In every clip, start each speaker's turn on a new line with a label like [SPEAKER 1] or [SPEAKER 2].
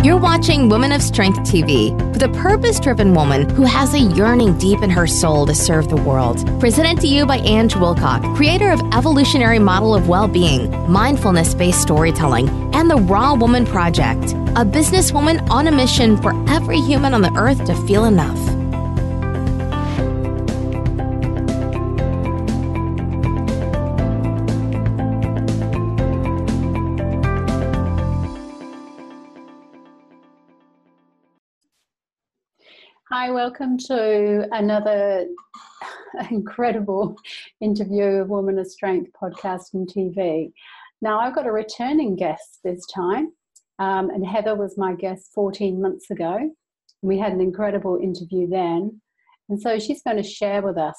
[SPEAKER 1] You're watching Women of Strength TV with a purpose-driven woman who has a yearning deep in her soul to serve the world. Presented to you by Ange Wilcock, creator of Evolutionary Model of Well-Being, Mindfulness-Based Storytelling, and the Raw Woman Project, a businesswoman on a mission for every human on the earth to feel enough.
[SPEAKER 2] Hi, welcome to another incredible interview of Woman of Strength podcast and TV. Now, I've got a returning guest this time, and Heather was my guest 14 months ago. We had an incredible interview then, and so she's going to share with us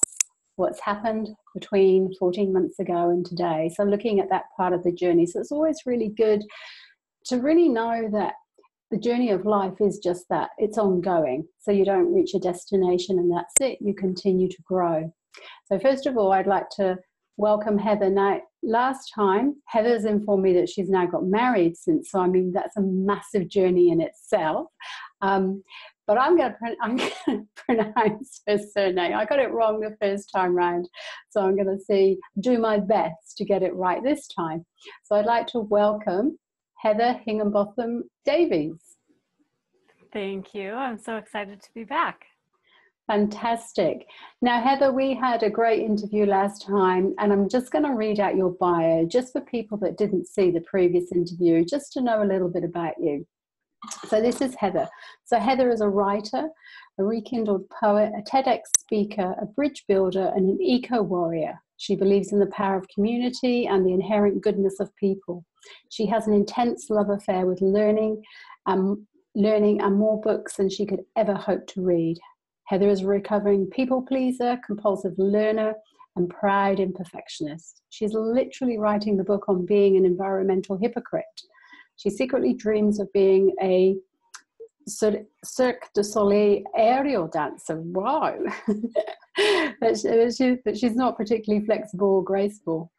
[SPEAKER 2] what's happened between 14 months ago and today. So looking at that part of the journey. So it's always really good to really know that the journey of life is just that. It's ongoing. So you don't reach a destination and that's it. You continue to grow. So first of all, I'd like to welcome Heather. Now, last time, Heather's informed me that she's now got married since. So, I mean, that's a massive journey in itself. But I'm going to pronounce her surname. I got it wrong the first time round. So I'm going to do my best to get it right this time. So I'd like to welcome Heather Higinbotham-Davies.
[SPEAKER 3] Thank you. I'm so excited to be back.
[SPEAKER 2] Fantastic. Now, Heather, we had a great interview last time, and I'm just going to read out your bio, just for people that didn't see the previous interview, just to know a little bit about you. So this is Heather. So Heather is a writer, a rekindled poet, a TEDx speaker, a bridge builder, and an eco-warrior. She believes in the power of community and the inherent goodness of people. She has an intense love affair with learning and more books than she could ever hope to read. Heather is a recovering people pleaser, compulsive learner, and proud imperfectionist. She's literally writing the book on being an environmental hypocrite. She secretly dreams of being a Cirque du Soleil aerial dancer. Wow. but she's not particularly flexible or graceful.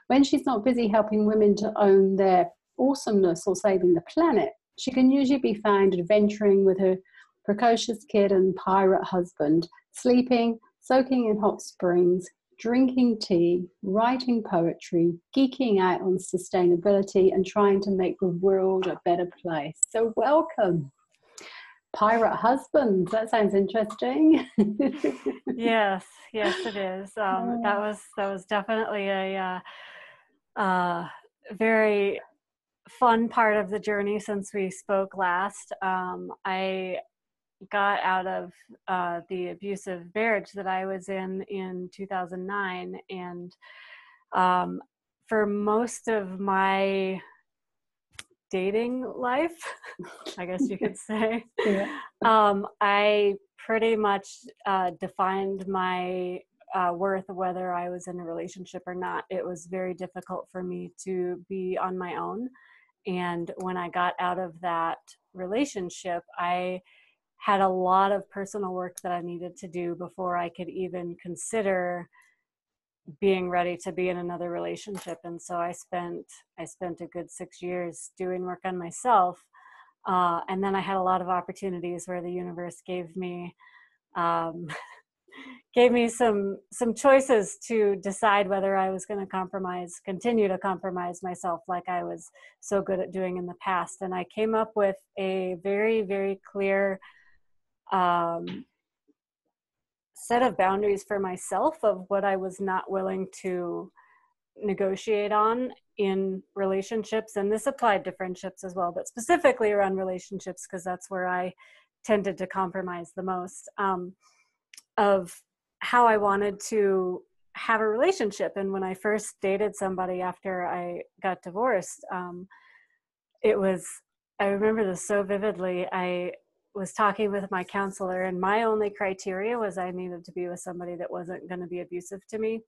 [SPEAKER 2] When she's not busy helping women to own their awesomeness or saving the planet, she can usually be found adventuring with her precocious kid and pirate husband, sleeping, soaking in hot springs, drinking tea, writing poetry, geeking out on sustainability, and trying to make the world a better place. So welcome. Pirate husband, that sounds interesting.
[SPEAKER 3] Yes, it is. That was definitely a very fun part of the journey since we spoke last. I got out of the abusive marriage that I was in 2009, and for most of my dating life, I guess you could say,
[SPEAKER 2] Yeah.
[SPEAKER 3] I pretty much defined my worth whether I was in a relationship or not. It was very difficult for me to be on my own. And when I got out of that relationship, I had a lot of personal work that I needed to do before I could even consider being ready to be in another relationship. And so I spent a good 6 years doing work on myself. And then I had a lot of opportunities where the universe gave me some choices to decide whether I was going to continue to compromise myself like I was so good at doing in the past. And I came up with a very, very clear set of boundaries for myself of what I was not willing to negotiate on in relationships. And this applied to friendships as well, but specifically around relationships, because that's where I tended to compromise the most, of how I wanted to have a relationship. And when I first dated somebody after I got divorced, I remember this so vividly. I was talking with my counselor, and my only criteria was I needed to be with somebody that wasn't going to be abusive to me.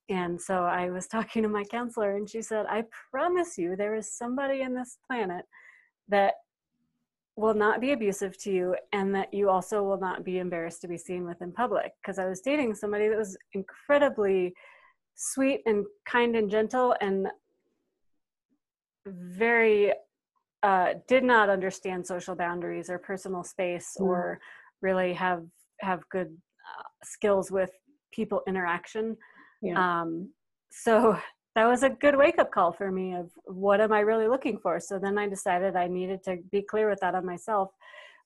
[SPEAKER 3] And so I was talking to my counselor, and she said, I promise you there is somebody in this planet that will not be abusive to you, and that you also will not be embarrassed to be seen with in public. Because I was dating somebody that was incredibly sweet and kind and gentle and very did not understand social boundaries or personal space, or really have good skills with people interaction. So that was a good wake-up call for me of what am I really looking for. So then I decided I needed to be clear with that on myself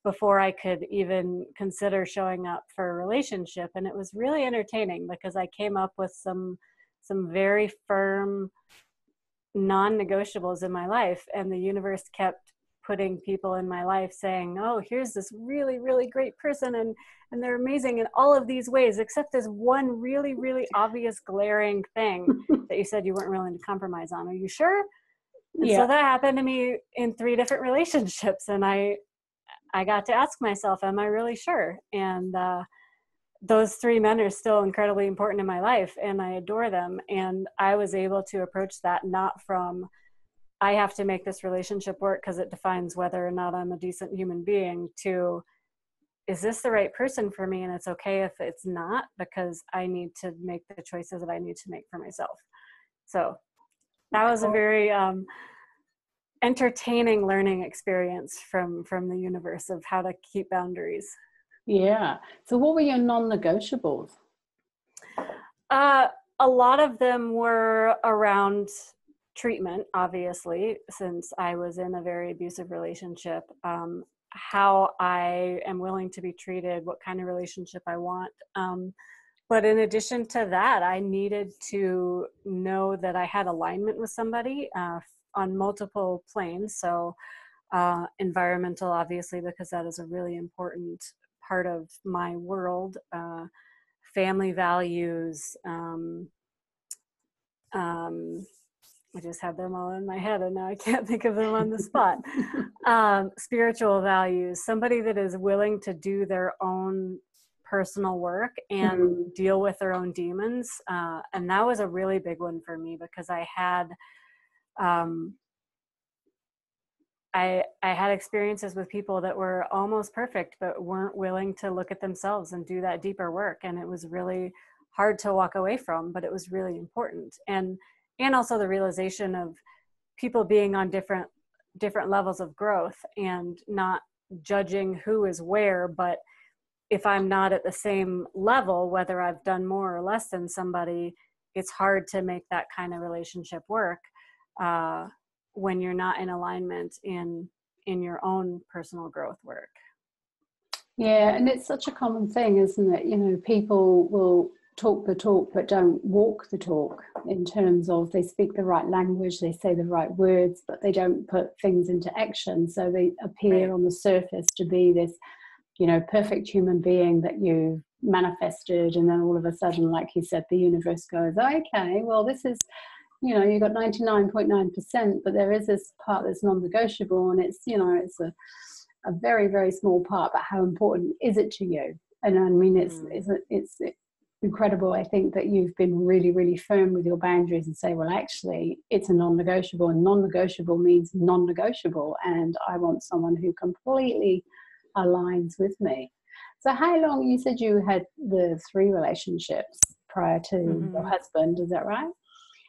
[SPEAKER 3] before I could even consider showing up for a relationship. And it was really entertaining because I came up with some very firm non-negotiables in my life, and the universe kept putting people in my life saying, oh, here's this really, really great person, and they're amazing in all of these ways, except there's one really, really obvious glaring thing that you said you weren't willing to compromise on. Are you sure? And so that happened to me in 3 different relationships, and I got to ask myself, am I really sure? And those 3 men are still incredibly important in my life, and I adore them. And I was able to approach that not from, I have to make this relationship work because it defines whether or not I'm a decent human being, to, is this the right person for me? And it's okay if it's not, because I need to make the choices that I need to make for myself. So that was a very entertaining learning experience from the universe of how to keep boundaries.
[SPEAKER 2] Yeah. So what were your non-negotiables?
[SPEAKER 3] A lot of them were around treatment, obviously, since I was in a very abusive relationship. How I am willing to be treated, what kind of relationship I want. But in addition to that, I needed to know that I had alignment with somebody on multiple planes. So environmental, obviously, because that is a really important part of my world. Family values. I just had them all in my head and now I can't think of them on the spot. Spiritual values, somebody that is willing to do their own personal work and deal with their own demons. And that was a really big one for me, because I had experiences with people that were almost perfect, but weren't willing to look at themselves and do that deeper work. And it was really hard to walk away from, but it was really important. And also the realization of people being on different levels of growth and not judging who is where, but if I'm not at the same level, whether I've done more or less than somebody, it's hard to make that kind of relationship work when you're not in alignment in your own personal growth work.
[SPEAKER 2] Yeah, and it's such a common thing, isn't it? You know, people will talk the talk but don't walk the talk, in terms of they speak the right language, they say the right words, but they don't put things into action. So they appear on the surface to be this, you know, perfect human being that you've manifested, and then all of a sudden, like you said, the universe goes, okay, well, this is, you know, you've got 99.9%, but there is this part that's non-negotiable, and it's, you know, it's a very, very small part, but how important is it to you? And I mean, it's incredible, I think, that you've been really, really firm with your boundaries and say, well, actually, it's a non-negotiable, and non-negotiable means non-negotiable, and I want someone who completely aligns with me. So how long, you said you had the 3 relationships prior to your husband, is that right?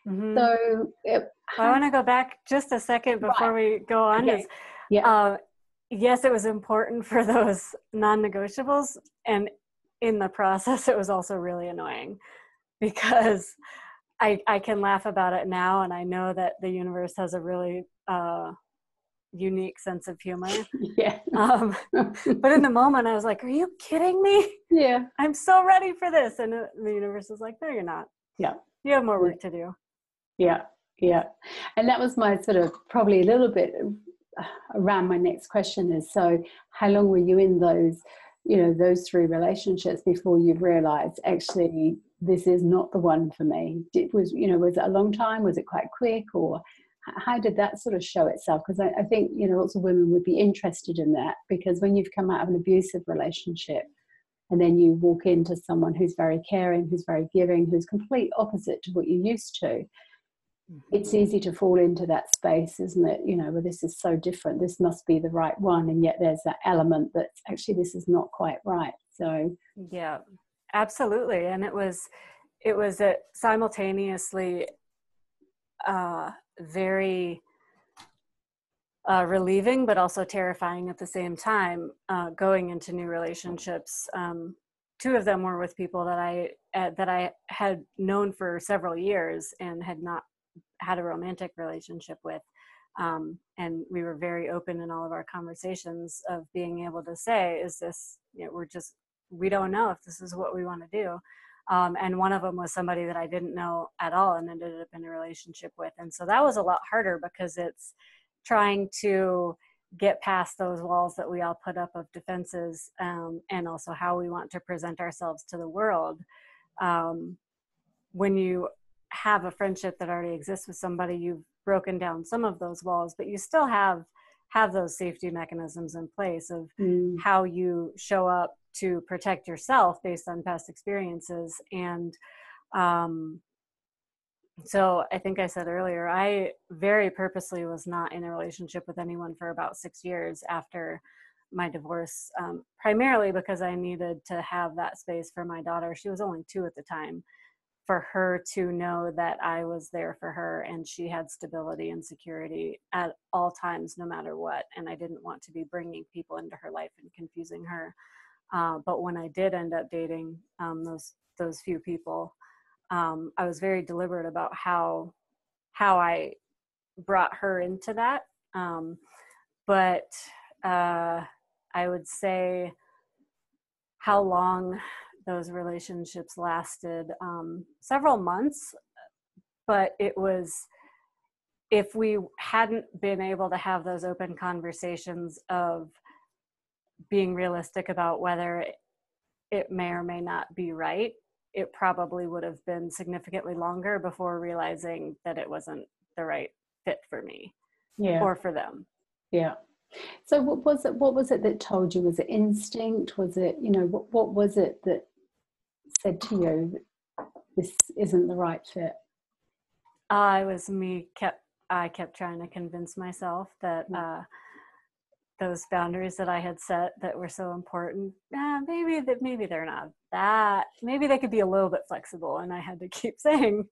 [SPEAKER 2] So
[SPEAKER 3] I want to go back just a second before we go on.
[SPEAKER 2] Okay.
[SPEAKER 3] Yes, it was important for those non-negotiables, and in the process it was also really annoying, because I can laugh about it now, and I know that the universe has a really unique sense of humor. But in the moment I was like, are you kidding me? Yeah, I'm so ready for this. And the universe is like, no, you're not. Yeah, you have more work to do.
[SPEAKER 2] Yeah. And that was my sort of probably a little bit around my next question is, so how long were you in those, you know, those 3 relationships before you realized, actually, this is not the one for me? Was it a long time? Was it quite quick? Or how did that sort of show itself? Because I think, you know, lots of women would be interested in that, because when you've come out of an abusive relationship and then you walk into someone who's very caring, who's very giving, who's complete opposite to what you're used to, it's easy to fall into that space, isn't it? You know, well, this is so different, this must be the right one, and yet there's that element that actually this is not quite right. So
[SPEAKER 3] yeah, absolutely. And it was simultaneously very relieving, but also terrifying at the same time, going into new relationships. Two of them were with people that I had known for several years and had not had a romantic relationship with. And we were very open in all of our conversations of being able to say, is this, we don't know if this is what we want to do. And one of them was somebody that I didn't know at all and ended up in a relationship with. And so that was a lot harder, because it's trying to get past those walls that we all put up of defenses, and also how we want to present ourselves to the world. When you have a friendship that already exists with somebody, you've broken down some of those walls, but you still have those safety mechanisms in place of how you show up to protect yourself based on past experiences. And so I think I said earlier, I very purposely was not in a relationship with anyone for about 6 years after my divorce, primarily because I needed to have that space for my daughter. She was only 2 at the time, for her to know that I was there for her and she had stability and security at all times, no matter what. And I didn't want to be bringing people into her life and confusing her. But when I did end up dating those few people, I was very deliberate about how I brought her into that. But I would say how long those relationships lasted, several months. But it was, if we hadn't been able to have those open conversations of being realistic about whether it may or may not be right, it probably would have been significantly longer before realizing that it wasn't the right fit for me, or for them.
[SPEAKER 2] Yeah. So what was it that told you? Was it instinct? Was it, what was it that said to you, this isn't the right fit?
[SPEAKER 3] I kept trying to convince myself that those boundaries that I had set that were so important, maybe they're not that, maybe they could be a little bit flexible. And I had to keep saying,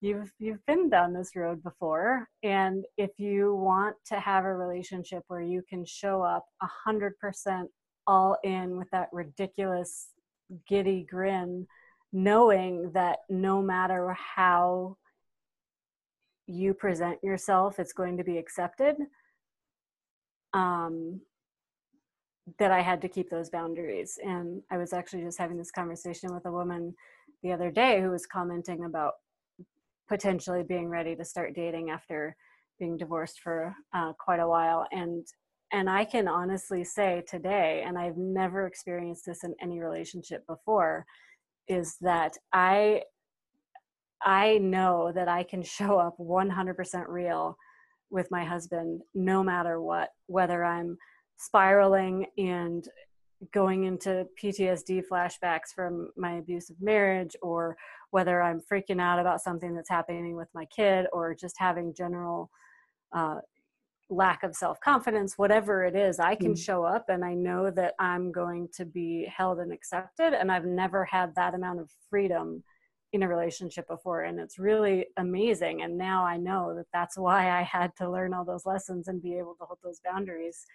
[SPEAKER 3] you've been down this road before. And if you want to have a relationship where you can show up 100% all in with that ridiculous giddy grin, knowing that no matter how you present yourself, it's going to be accepted, that I had to keep those boundaries. And I was actually just having this conversation with a woman the other day who was commenting about potentially being ready to start dating after being divorced for quite a while. And I can honestly say today, and I've never experienced this in any relationship before, is that I know that I can show up 100% real with my husband, no matter what, whether I'm spiraling and going into PTSD flashbacks from my abusive marriage, or whether I'm freaking out about something that's happening with my kid, or just having general lack of self-confidence, whatever it is, I can show up and I know that I'm going to be held and accepted. And I've never had that amount of freedom in a relationship before. And it's really amazing. And now I know that that's why I had to learn all those lessons and be able to hold those boundaries,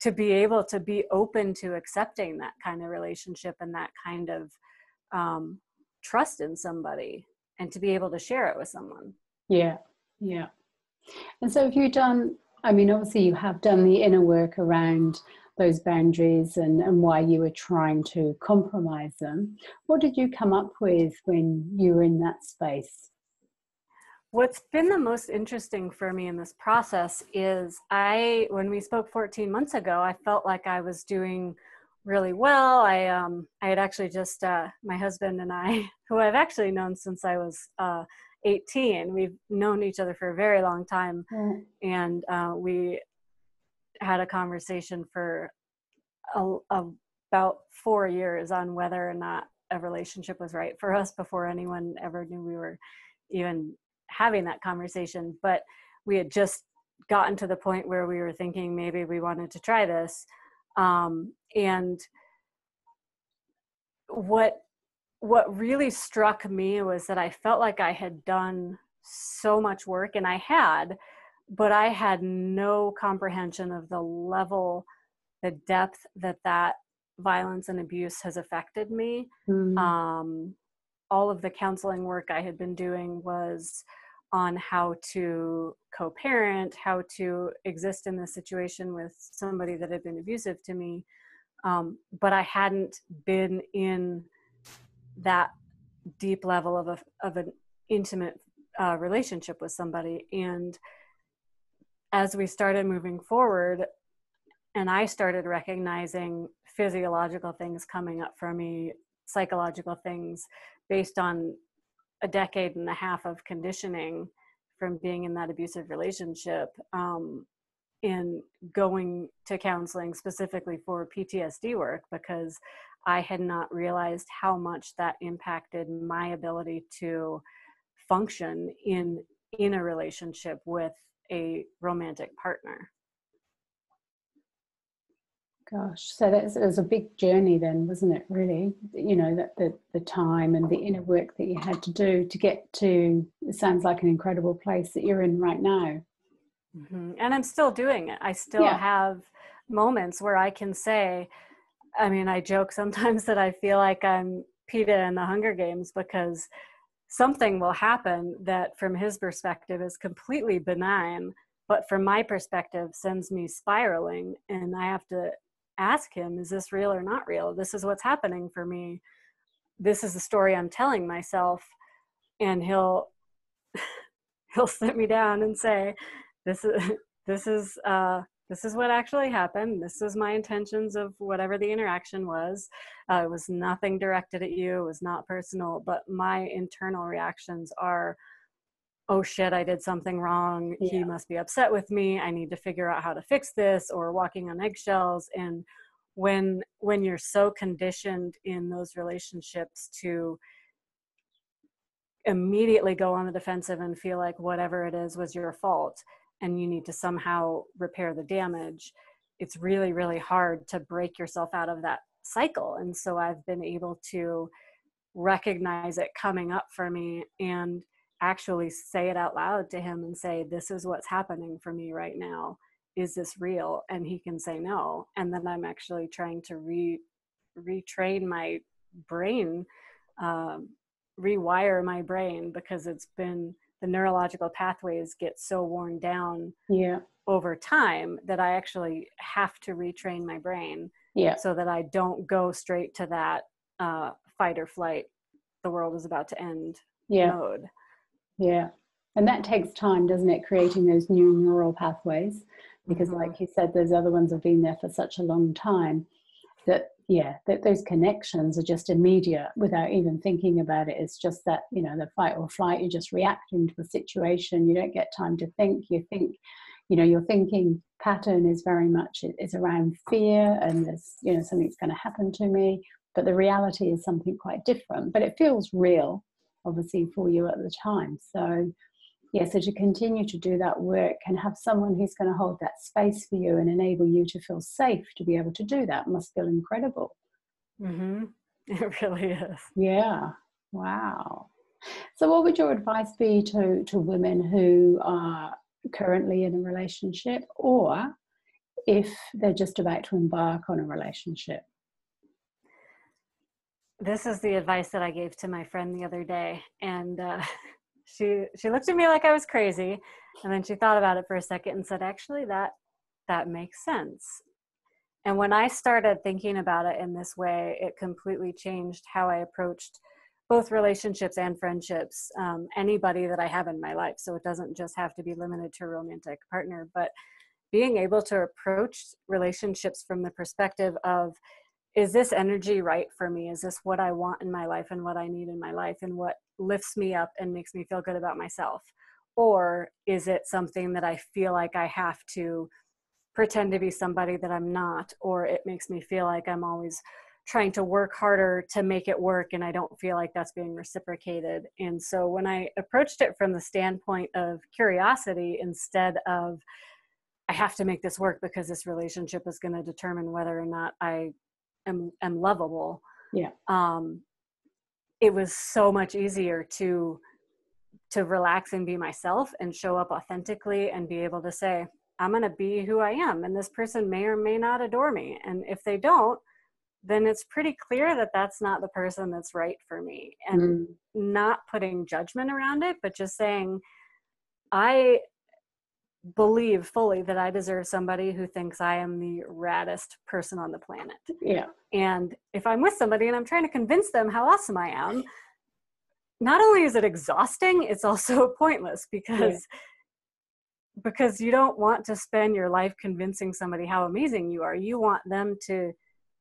[SPEAKER 3] to be able to be open to accepting that kind of relationship and that kind of trust in somebody, and to be able to share it with someone.
[SPEAKER 2] Yeah. And so have you done, obviously you have done the inner work around those boundaries and why you were trying to compromise them. What did you come up with when you were in that space?
[SPEAKER 3] What's been the most interesting for me in this process is when we spoke 14 months ago, I felt like I was doing really well. I had actually just, my husband and I, who I've actually known since I was 18, we've known each other for a very long time. And we had a conversation for about 4 years on whether or not a relationship was right for us before anyone ever knew we were even having that conversation. But we had just gotten to the point where we were thinking maybe we wanted to try this. And what really struck me was that I felt like I had done so much work, and I had, but I had no comprehension of the level, the depth that violence and abuse has affected me. All of the counseling work I had been doing was on how to co-parent, how to exist in this situation with somebody that had been abusive to me. But I hadn't been in that deep level of an intimate relationship with somebody. And as we started moving forward, and I started recognizing physiological things coming up for me, psychological things based on a decade and a half of conditioning from being in that abusive relationship, and going to counseling specifically for PTSD work, because I had not realized how much that impacted my ability to function in a relationship with a romantic partner.
[SPEAKER 2] Gosh, so it was a big journey then, wasn't it, really? You know, that the time and the inner work that you had to do to get to, it sounds like an incredible place that you're in right now.
[SPEAKER 3] Mm-hmm. And I'm still doing it. I still have moments where I can say, I mean, I joke sometimes that I feel like I'm PETA in the Hunger Games, because something will happen that from his perspective is completely benign, but from my perspective sends me spiraling. And I have to ask him, is this real or not real? This is what's happening for me. This is the story I'm telling myself. And he'll sit me down and say, this is what actually happened. This is my intentions of whatever the interaction was. It was nothing directed at you. It was not personal, but my internal reactions are, oh shit, I did something wrong. Yeah. He must be upset with me. I need to figure out how to fix this, or walking on eggshells. And when you're so conditioned in those relationships to immediately go on the defensive and feel like whatever it is was your fault and you need to somehow repair the damage, it's really, really hard to break yourself out of that cycle. And so I've been able to recognize it coming up for me and actually say it out loud to him and say, this is what's happening for me right now. Is this real? And he can say no. And then I'm actually trying to retrain my brain, rewire my brain, because it's been, the neurological pathways get so worn down over time that I actually have to retrain my brain so that I don't go straight to that fight or flight, the world is about to end mode. Yeah.
[SPEAKER 2] And that takes time, doesn't it? Creating those new neural pathways, because like you said, those other ones have been there for such a long time that those connections are just immediate without even thinking about it. It's just that, you know, the fight or flight, you're just reacting to the situation. You don't get time to think. You think, you know, your thinking pattern is very much, it's around fear and there's, you know, something's going to happen to me. But the reality is something quite different. But it feels real, obviously, for you at the time. So so to continue to do that work and have someone who's going to hold that space for you and enable you to feel safe to be able to do that must feel incredible.
[SPEAKER 3] It really is.
[SPEAKER 2] Yeah. Wow. So what would your advice be to women who are currently in a relationship, or if they're just about to embark on a relationship?
[SPEAKER 3] This is the advice that I gave to my friend the other day, and she looked at me like I was crazy, and then she thought about it for a second and said, actually, that makes sense. And when I started thinking about it in this way, it completely changed how I approached both relationships and friendships, anybody that I have in my life. So it doesn't just have to be limited to a romantic partner, but being able to approach relationships from the perspective of, is this energy right for me? Is this what I want in my life and what I need in my life and what lifts me up and makes me feel good about myself? Or is it something that I feel like I have to pretend to be somebody that I'm not, or it makes me feel like I'm always trying to work harder to make it work and I don't feel like that's being reciprocated? And so when I approached it from the standpoint of curiosity instead of, I have to make this work because this relationship is going to determine whether or not I am lovable. It was so much easier to to relax and be myself and show up authentically and be able to say, I'm going to be who I am. And this person may or may not adore me. And if they don't, then it's pretty clear that that's not the person that's right for me. And not putting judgment around it, but just saying, I believe fully that I deserve somebody who thinks I am the raddest person on the planet.
[SPEAKER 2] Yeah.
[SPEAKER 3] And if I'm with somebody and I'm trying to convince them how awesome I am, not only is it exhausting, it's also pointless because you don't want to spend your life convincing somebody how amazing you are. You want them to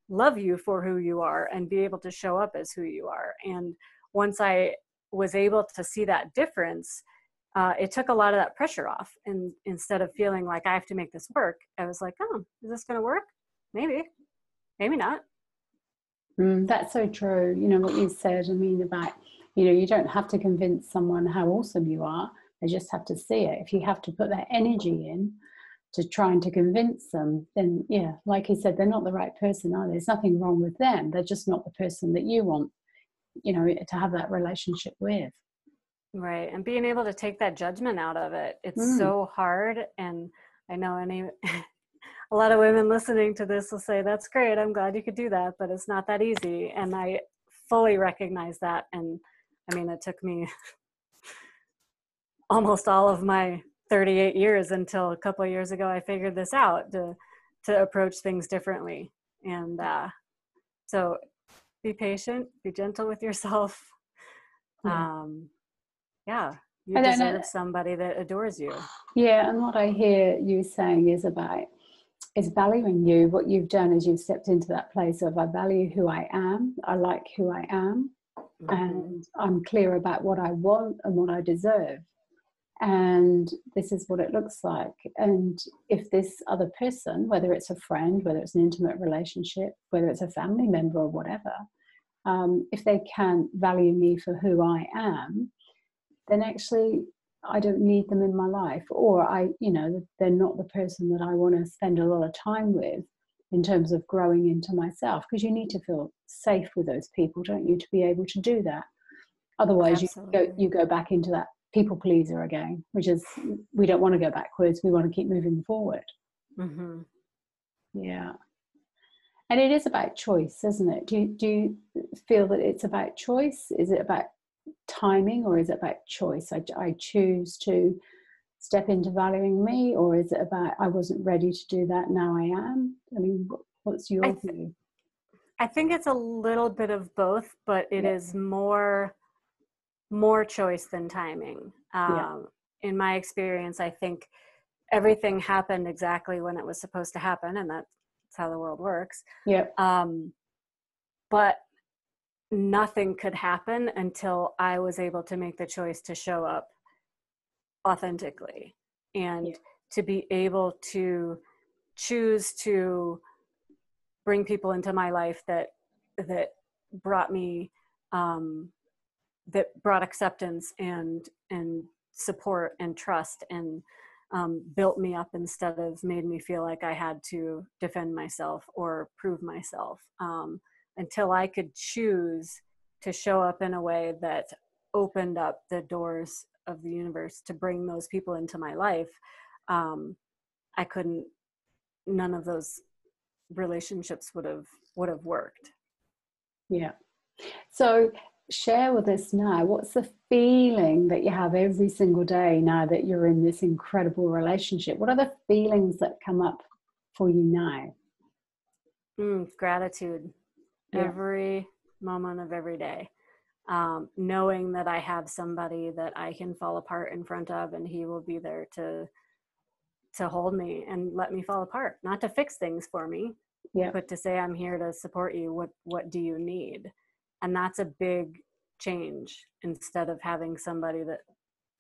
[SPEAKER 3] love you for who you are and be able to show up as who you are. And once I was able to see that difference, it took a lot of that pressure off. And instead of feeling like I have to make this work, I was like, oh, is this going to work? Maybe, maybe not.
[SPEAKER 2] That's so true. You know, what you said, I mean, about, you know, you don't have to convince someone how awesome you are. They just have to see it. If you have to put that energy in to trying to convince them, then yeah, like you said, they're not the right person, are they? There's nothing wrong with them. They're just not the person that you want, you know, to have that relationship with.
[SPEAKER 3] Right. And being able to take that judgment out of it. It's so hard. And I know a lot of women listening to this will say, that's great, I'm glad you could do that, but it's not that easy. And I fully recognize that. And I mean, it took me almost all of my 38 years until a couple of years ago, I figured this out to approach things differently. And so be patient, be gentle with yourself. You deserve somebody that adores you. Yeah,
[SPEAKER 2] and what I hear you saying is valuing you. What you've done is you've stepped into that place of, I value who I am, I like who I am, and I'm clear about what I want and what I deserve. And this is what it looks like. And if this other person, whether it's a friend, whether it's an intimate relationship, whether it's a family member or whatever, if they can't value me for who I am, then actually I don't need them in my life, or they're not the person that I want to spend a lot of time with in terms of growing into myself, because you need to feel safe with those people, don't you, to be able to do that. Otherwise you go back into that people pleaser again, which is, we don't want to go backwards, we want to keep moving forward. Yeah. And it is about choice, isn't it? Do you feel that it's about choice? Is it about timing, or is it about choice? I choose to step into valuing me, or is it about, I wasn't ready to do that, now I am? I mean, what's your view?
[SPEAKER 3] I think it's a little bit of both, but it is more choice than timing. In my experience, I think everything happened exactly when it was supposed to happen, and that's how the world works. But nothing could happen until I was able to make the choice to show up authentically, and to be able to choose to bring people into my life that brought me that brought acceptance and support and trust, and built me up instead of made me feel like I had to defend myself or prove myself. Until I could choose to show up in a way that opened up the doors of the universe to bring those people into my life, none of those relationships would have worked.
[SPEAKER 2] Yeah. So share with us now, what's the feeling that you have every single day now that you're in this incredible relationship? What are the feelings that come up for you now?
[SPEAKER 3] Gratitude. Every moment of every day. Knowing that I have somebody that I can fall apart in front of, and he will be there to hold me and let me fall apart, not to fix things for me, but to say, I'm here to support you. What do you need? And that's a big change, instead of having somebody that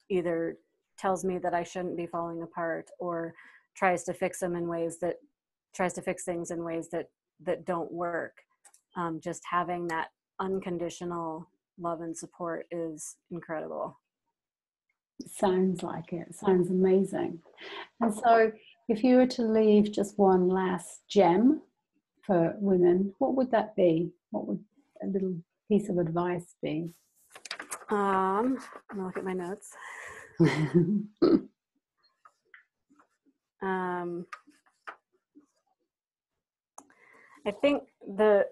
[SPEAKER 3] either tells me that I shouldn't be falling apart, or tries to fix things in ways that don't work. Just having that unconditional love and support is incredible.
[SPEAKER 2] Sounds like it. Sounds amazing. And so if you were to leave just one last gem for women, what would that be? What would a little piece of advice be?
[SPEAKER 3] I'm gonna look at my notes. I think the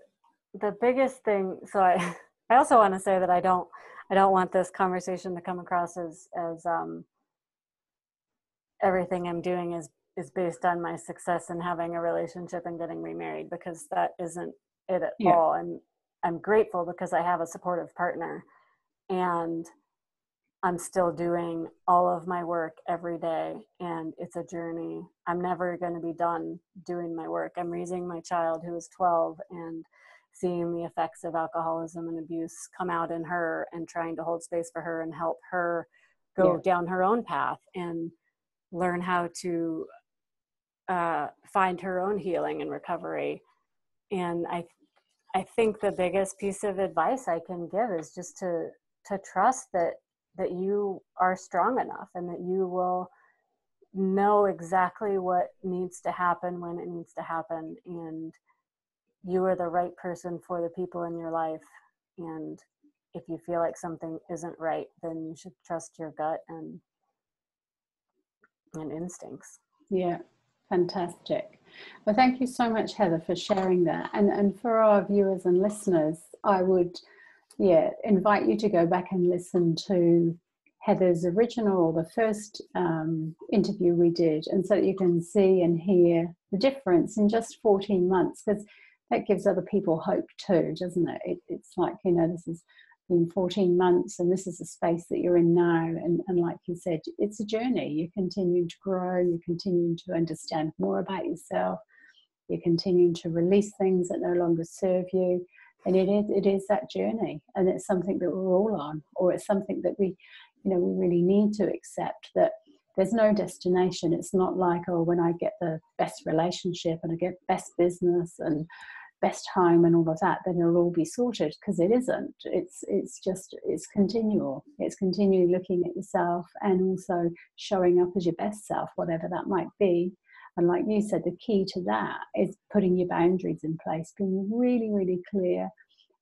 [SPEAKER 3] biggest thing. So I also want to say that I don't want this conversation to come across as everything I'm doing is based on my success in having a relationship and getting remarried, because that isn't it at all. I'm grateful because I have a supportive partner, and I'm still doing all of my work every day, and it's a journey. I'm never going to be done doing my work. I'm raising my child who is 12 and seeing the effects of alcoholism and abuse come out in her, and trying to hold space for her and help her go down her own path and learn how to find her own healing and recovery. And I think the biggest piece of advice I can give is just to trust that you are strong enough, and that you will know exactly what needs to happen when it needs to happen, and you are the right person for the people in your life. And if you feel like something isn't right, then you should trust your gut and instincts.
[SPEAKER 2] Yeah, fantastic. Well, thank you so much, Heather, for sharing that. And for our viewers and listeners, I would invite you to go back and listen to Heather's original, the first interview we did, and so that you can see and hear the difference in just 14 months, because that gives other people hope too, doesn't it? It's like, this has been 14 months and this is the space that you're in now. And like you said, it's a journey. You continue to grow, you continue to understand more about yourself, you continue to release things that no longer serve you. And it is that journey, and it's something that we're all on, or it's something that we really need to accept, that there's no destination. It's not like, when I get the best relationship and I get best business and best home and all of that, then it'll all be sorted, because it isn't. It's continual. It's continually looking at yourself and also showing up as your best self, whatever that might be. And like you said, the key to that is putting your boundaries in place, being really, really clear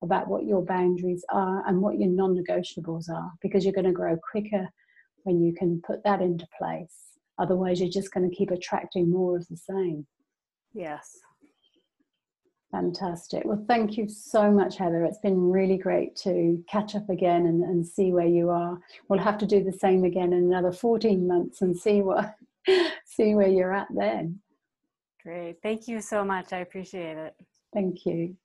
[SPEAKER 2] about what your boundaries are and what your non-negotiables are, because you're going to grow quicker when you can put that into place. Otherwise, you're just going to keep attracting more of the same.
[SPEAKER 3] Yes.
[SPEAKER 2] Fantastic. Well, thank you so much, Heather. It's been really great to catch up again and see where you are. We'll have to do the same again in another 14 months and see where you're at then.
[SPEAKER 3] Great. Thank you so much. I appreciate it.
[SPEAKER 2] Thank you.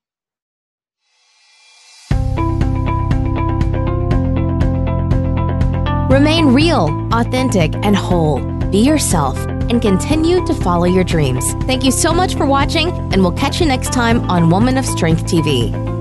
[SPEAKER 1] Remain real, authentic, and whole. Be yourself and continue to follow your dreams. Thank you so much for watching, and we'll catch you next time on Woman of Strength TV.